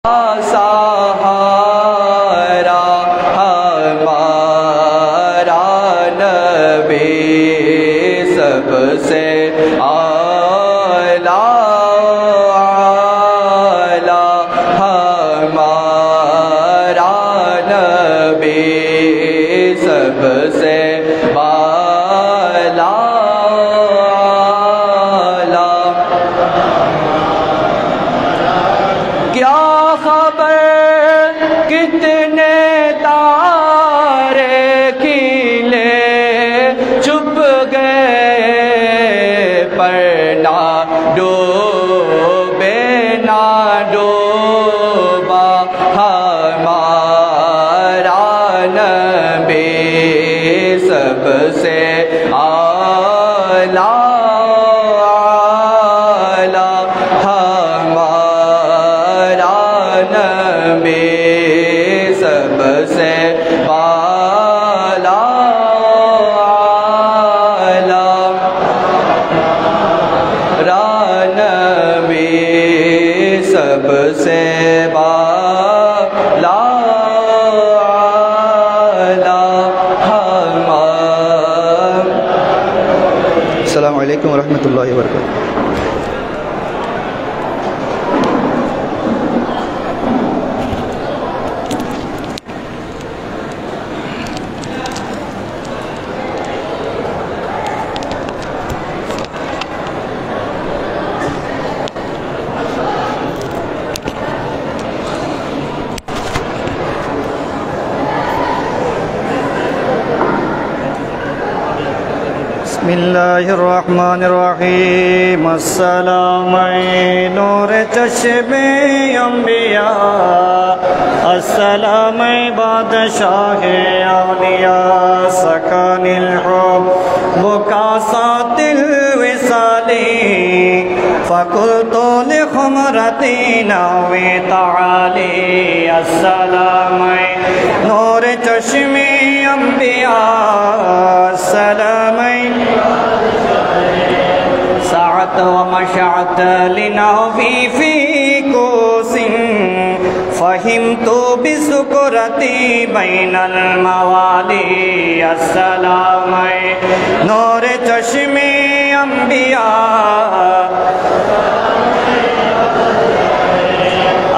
سہارا ہمارا نبی سب سے اعلیٰ ہمارا نبی سب سے بالا کیا خبر کتنے تارے کھلے چھپ گئے پر نہ ڈوبے نہ ڈوبا ہمارا نبی سب سے اعلیٰ نبی سب سے بالا نبی سب سے بالا السلام علیکم ورحمۃ اللہ وبرکاتہ. بسم اللہ الرحمن الرحیم. السلام نور چشم انبیاء، السلام بادشاہ اولیاء، سکن الحب بکاسات الوصالی، فقلت لخمرتی نوی تعالی. السلام نور چشم انبیاء، السلام سعت ومشعت لنوفي في كوس، فهمت بسكرتي بين الموالي. السلام نور چشم انبیاء،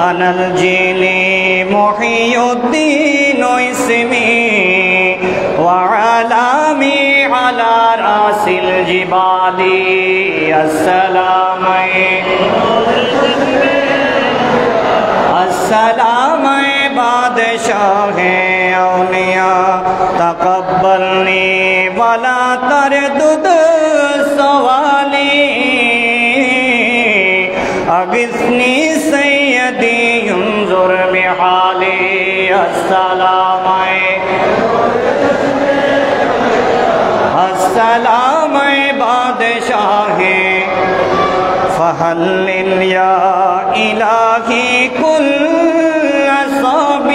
انا الجیلی محی الدین اسمی، وعلامي على رأس الجبال. السلام السلام بادشاہ اولیاء، تقبلنی ولا تردد سوالی، اغثنی سیدی انظر بحالی. السلام السلام بادشاہ فہلل یا الہی کل صاب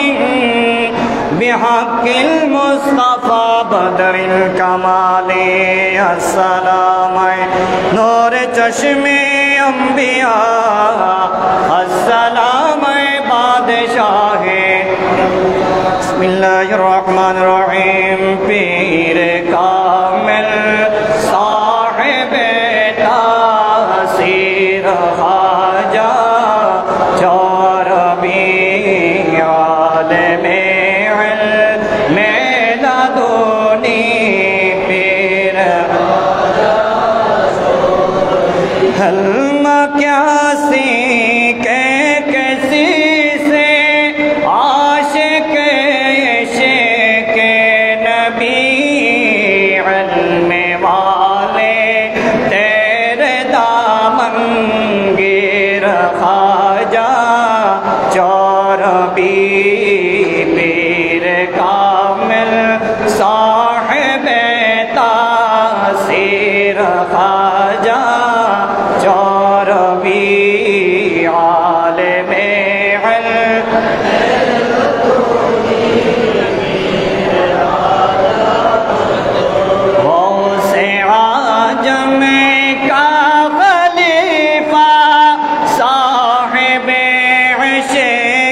بحق المصطفیٰ بدر الکمال. السلام نور چشم انبیاء، السلام بادشاہ. بسم اللہ الرحمن الرحیم. پیر کامل صاحب تاثیر خواجہ چاربی، عالم علم لدنی پیر حلم کیا سیکھے کسی سے عاشق عشق نبی، علم والے تیرے دامن گیر خواجہ چاربی، پیر کامل صاحب تاثیر خواجہ چاربی، عالم علم غوث عاجم کا خلیفہ، صاحب عشق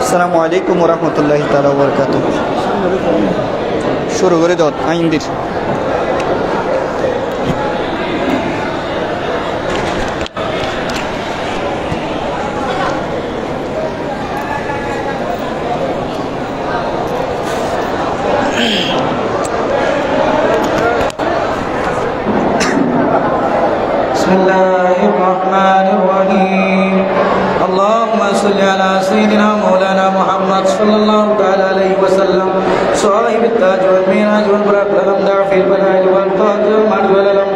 আসসালামু আলাইকুম ওয়া রাহমাতুল্লাহি তাআলা ওয়া বারাকাতুহু। শুরু করে দাও আইন দির صل على سيدنا مولانا محمد صلى الله تعالى عليه وسلم صاحب التاج والميراج والبراق والأمدع في البلاد والقدر والمرد والألم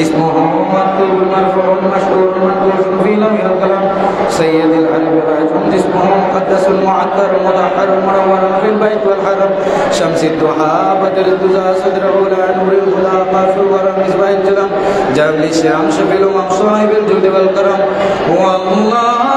اسمه مكتوب المرفوع المشهور المنقوش في لوح القلم سيد العرب العجم اسمه مقدس المعطر المطهر المنور في البيت والحرم شمس الضحى بدر الدجى صدره لا نور الهدى قاف الورى مصباح الجلم جبل الشام شفي الأمم صاحب الجود والكرم هو الله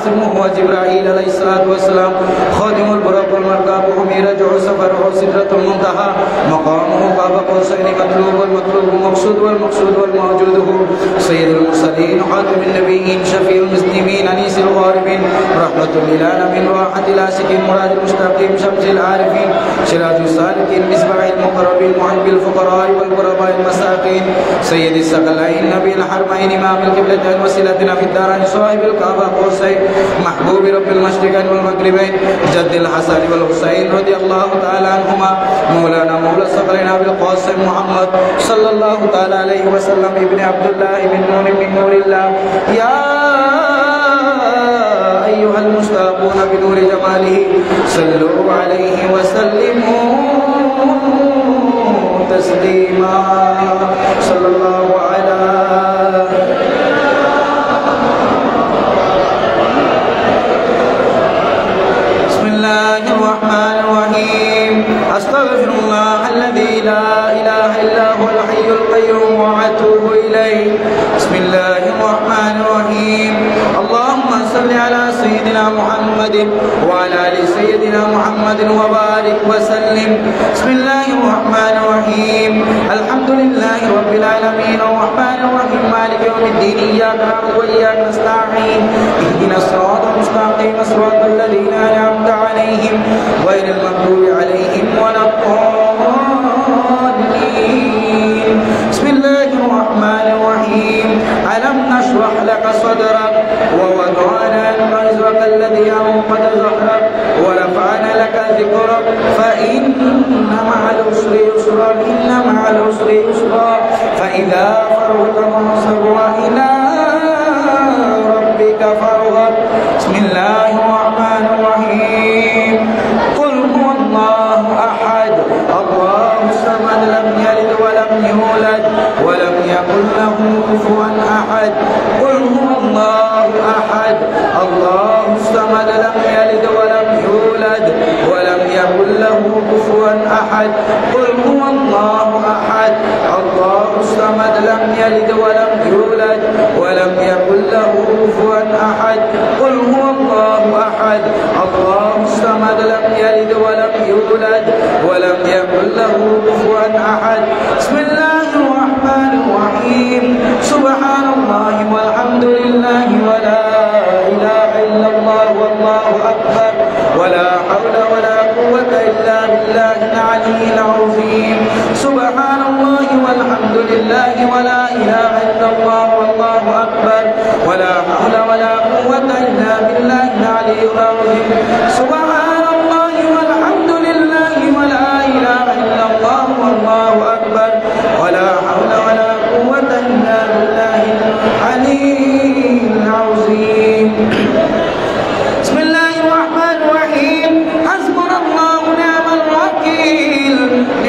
عاصمه وجبرائيل عليه الصلاة والسلام خادم البراق والمركب وميرجه سفره سدرة المنتهى مقامه باب قوسين مطلوب والمطلوب مقصود والمقصود والموجود سيد المرسلين خاتم النبيين شفيع المسلمين أنيس الغاربين رحمة للعالمين راحة العاشقين مراد المستقيم شمس العارفين سراج السالكين مصباح المقربين محب الفقراء والغرباء المساكين سيد الثقلين نبي الحرمين إمام القبلتين وسيلتنا في الدارين صاحب الكعبة قوسين محبوب رب المشرقين والمغربين جد الحسن والحسين رضي الله تعالى عنهما مولانا مولى الثقلين أبي القاسم محمد صلى الله تعالى عليه وسلم ابن عبد الله بن نور من نور الله يا أيها المشتاقون بنور جماله صلوا عليه وسلموا تسليما صلى الله على بسم الله الرحمن الرحيم أستغفر الله الذي لا إله إلا هو الحي القيوم وأتوب إليه بسم الله الرحمن الرحيم اللهم صل على سيدنا محمد وعلى آل سيدنا محمد وبارك وسلم بسم الله الرحمن الرحيم الحمد لله رب العالمين الرحمن الرحيم مالك يوم الدين إياك نعبد وإياك نستعين اهدنا الصراط المستقيم صراط الذين أنعمت عليهم غير المغضوب عليهم ولا الضالين بسم الله الرحمن الرحيم ألم نشرح لك صدرك ووضعنا عنك وزرك الذي أنقض ظهرك ورفعنا لك ذكرك فإن مع العسر يسرا إن مع العسر يسرا فإذا فرغت فانصب وإلى ربك فارغب بسم الله الرحمن الرحيم قل هو الله أحد الله الصمد لم يلد ولم يولد ولم يكن له كفوا أحد قل هو الله أحد الله الصمد لم يلد ولم يولد ولم يكن له كفوا أحد قل هو الله أحد الله الصمد لم يلد ولم يولد ولم يكن له كفوا أحد قل هو الله أحد الله الصمد لم يلد ولم يولد ولم يكن له كفوا أحد بسم الله الرحمن الرحيم سبحان الله والحمد لله ولا إله إلا الله والله أكبر ولا حول ولا قوة إلا بالله العلي العظيم سبحان الله والحمد لله ولا إله إلا الله والله أكبر ولا حول ولا قوة إلا بالله العلي العظيم سبحان الله والحمد لله ولا إله إلا الله والله أكبر ولا حول ولا قوة إلا بالله العلي العظيم بسم الله الرحمن الرحيم حسبنا الله ونعم الوكيل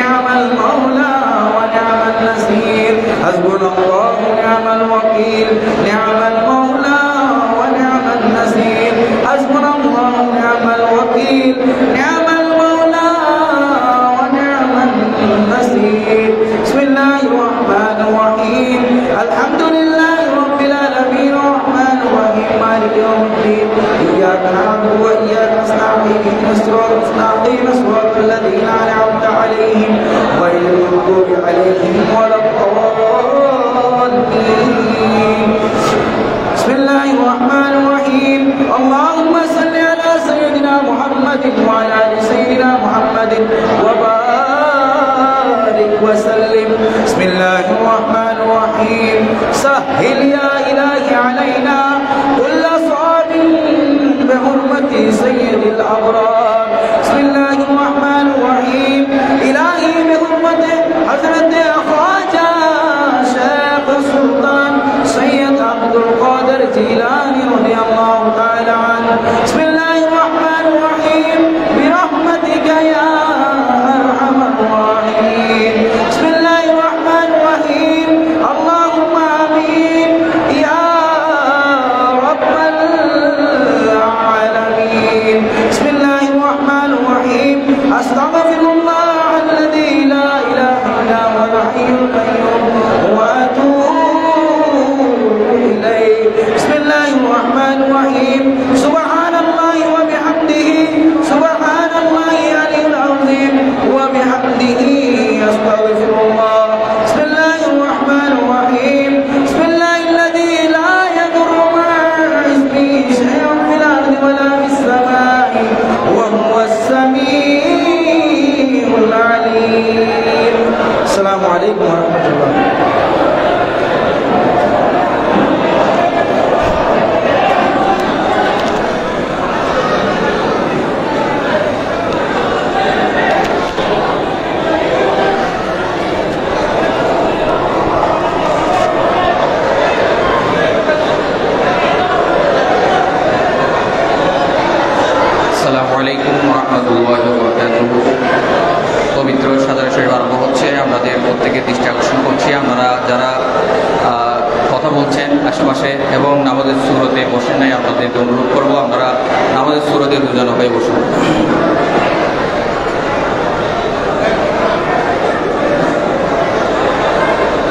نعم المولى ونعم النصير حسبنا الله ونعم الوكيل نعم المولى ونعم النصير حسبنا الله ونعم الوكيل نعم المولى ونعم النصير بسم الله الرحمن الرحيم الحمد لله رب العالمين الرحمن الرحيم مالك يوم الدين إياك نعبد وإياك نستعين اهدنا الصراط المستقيم صراط الذين أنعمت عليهم غير المغضوب عليهم ولا الضالين بسم الله الرحمن الرحيم اللهم صل على سيدنا محمد وعلى آل سيدنا محمد وبارك وسلم بسم الله الرحمن الرحيم سهل يا إلهي علينا كل صعب بحرمة سيد الأبرار بسم الله الرحمن الرحيم إلهي بحرمة حضرة خواجة شيخ السلطان سيد عبد القادر جيلاني بسم الله الرحمن الرحيم أستغفر الله الذي لا إله إلا هو الحي القيوم وأتوب إليه بسم الله الرحمن الرحيم سبحان الله وبحمده سبحان الله العلي العظيم وبحمده أستغفر الله بسم الله الرحمن الرحيم بسم الله الذي لا يضر مع اسمه شيء في الأرض ولا في السماء وهو السميع العليم. السلام عليكم ورحمة الله. পবিত্র সাজার শরীফ আরম্ভ হচ্ছে। আমাদের প্রত্যেকের দৃষ্টি আকর্ষণ করছি, আপনারা যারা কথা বলছেন আশেপাশে এবং নামাজের সুরতে বসেন নাই, আপনাদেরকে অনুরোধ করবো আপনারা নামাজের সুরতে দুজন হয়ে বসুন।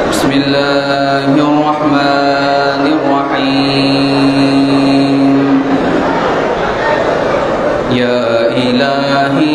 বিসমিল্লাহির রহমানির রহিম। ইয়া ইলাহি